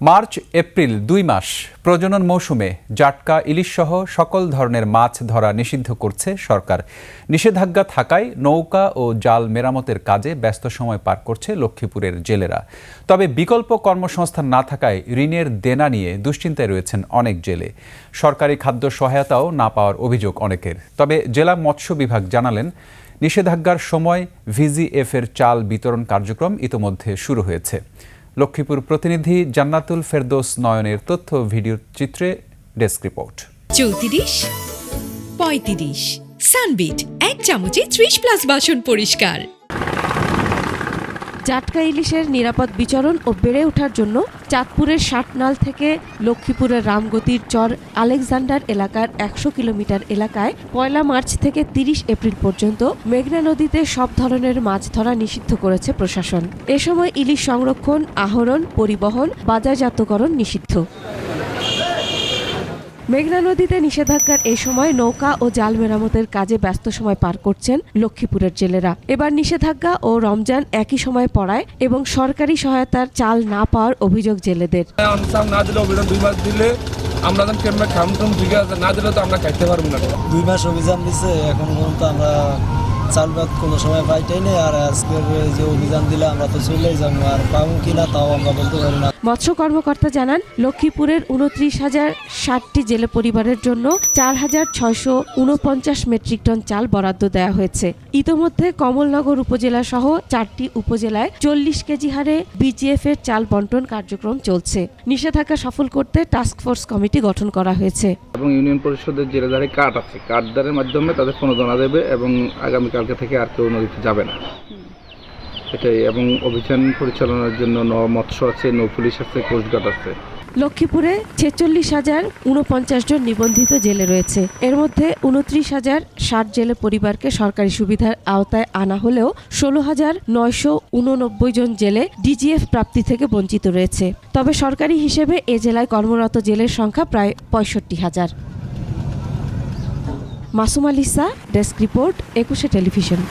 March April ২ মাস প্রজনন মৌসুমে জাটকা ইলিশসহ সকল ধরনের মাছ ধরা নিষিদ্ধ করছে সরকার। নিষেধাজ্ঞা থাকায় নৌকা ও জাল মেরামতের কাজে ব্যস্ত সময় পার করছে লক্ষ্মীপুরের জেলেরা। তবে বিকল্প কর্মসংস্থান না থাকায় ঋণের দেনা নিয়ে দুশ্চিন্তায় রয়েছেন অনেক জেলে। সরকারি খাদ্য সহায়তাও না পাওয়ার অভিযোগ অনেকের। তবে জেলা মৎস্য বিভাগ জানালেন, নিষেধাজ্ঞার সময় ভিজিএফের চাল বিতরণ কার্যক্রম ইতোমধ্যে শুরু হয়েছে। লক্ষ্মীপুর প্রতিনিধি জান্নাতুল ফেরদৌস নয়নের তথ্য ভিডিও চিত্রে ডেস্ক রিপোর্ট। 34, 35 সানবিট 1 চামচে 30+ বাসন পরিষ্কার। জাটকা ইলিশের নিরাপদ বিচরণ ও বেড়ে ওঠার জন্য চাঁদপুরের ষাটনাল থেকে লক্ষ্মীপুরের রামগতির চর আলেকজান্ডার এলাকার 100 কিলোমিটার এলাকায় 1 মার্চ থেকে 30 এপ্রিল পর্যন্ত মেঘনা নদীতে সব ধরনের মাছ ধরা নিষিদ্ধ করেছে প্রশাসন। এ সময় ইলিশ সংরক্ষণ, আহরণ, পরিবহন, বাজারজাতকরণ নিষিদ্ধ। মেঘনা নদীতে নিষেধাজ্ঞার এই সময় নৌকা ও জাল মেরামতের কাজে ব্যস্ত সময় পার করছেন লক্ষ্মীপুরের জেলেরা। এবার নিষেধাজ্ঞা ও রমজান একই সময় পড়ায় এবং সরকারি সহায়তার চাল না পাওয়ার অভিযোগ জেলেদের। না দিলে অভিযান 2 মাস দিলে আমরা খামটুম ঠিক আছে, না দিলে তো আমরা খাইতে পারবো না। 2 মাস অভিযান দিচ্ছে, এখন পর্যন্ত আমরা চাল ভাত কোনো সময় পাইটাই নেই। আর আজকের যে অভিযান দিলে আমরা তো চলেই যাবো, আর পাবো কিনা তাও আমরা বলতে পারি না। মৎস্য কর্মকর্তা জানান, লক্ষ্মীপুরের 29,060টি জেলে পরিবারের জন্য 4,649 মেট্রিক টন চাল বরাদ্দ দেওয়া হয়েছে। ইতোমধ্যে কমলনগর উপজেলা সহ 4টি উপজেলায় 40 কেজি হারে বিজিএফ এর চাল বন্টন কার্যক্রম চলছে। নিষেধাজ্ঞা সফল করতে টাস্কফোর্স কমিটি গঠন করা হয়েছে এবং ইউনিয়ন পরিষদের জেলেদারে কার্ড আছে, কার্ডদারের মাধ্যমে তাদের প্রণোদনা দেবে এবং আগামীকালকে থেকে আর কেউ নদীতে যাবে না এটাই। এবং অভিযান পরিচালনার জন্য মৎস্য আছে, নৌ পুলিশ আছে, কোস্টগার্ড আছে। লক্ষ্মীপুরে 46,049 জন নিবন্ধিত জেলে রয়েছে। এর মধ্যে 29,060 জেলে পরিবারকে সরকারি সুবিধার আওতায় আনা হলেও 16,989 জন জেলে ডিজিএফ প্রাপ্তি থেকে বঞ্চিত রয়েছে। তবে সরকারি হিসেবে এ জেলায় কর্মরত জেলের সংখ্যা প্রায় 65,000। Masum আলিসা, desk report, 21 television.